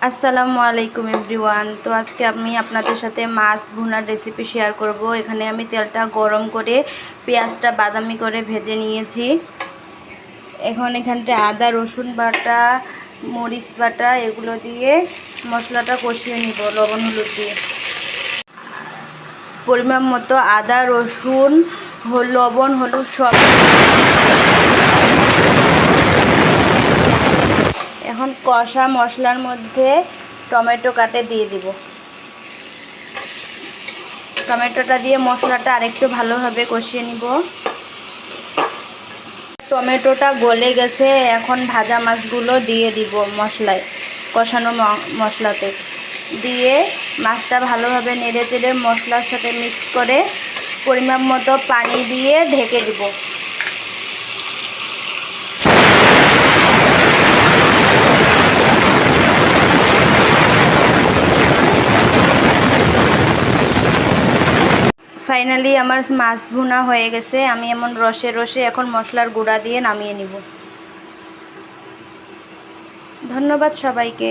আসসালামু আলাইকুম এভরিওয়ান। তো আজকে আমি আপনাদের সাথে মাছ ভুনার রেসিপি শেয়ার করব। এখানে আমি তেলটা গরম করে পেঁয়াজটা বাদামি করে ভেজে নিয়েছি। এখন এখানতে আদা রসুন বাটা, মরিচ বাটা এগুলো দিয়ে মশলাটা কষিয়ে নিব লবণ হলুদ দিয়ে। পরিমাণ মতো আদা রসুন লবণ হলুদ সব। এখন কষা মশলার মধ্যে টমেটো কাটে দিয়ে দিব। টমেটোটা দিয়ে মশলাটা আরেকটু ভালোভাবে কষিয়ে নিব। টমেটোটা গলে গেছে, এখন ভাজা মাছগুলো দিয়ে দিব মশলায়, কষানো মশলাতে দিয়ে মাছটা ভালোভাবে নেড়ে চেড়ে মশলার সাথে মিক্স করে পরিমাণ মতো পানি দিয়ে ঢেকে দিব। ফাইনালি আমার মাছ ভুনা হয়ে গেছে। আমি এমন রসে রসে এখন মশলার গুঁড়া দিয়ে নামিয়ে নিব। ধন্যবাদ সবাইকে।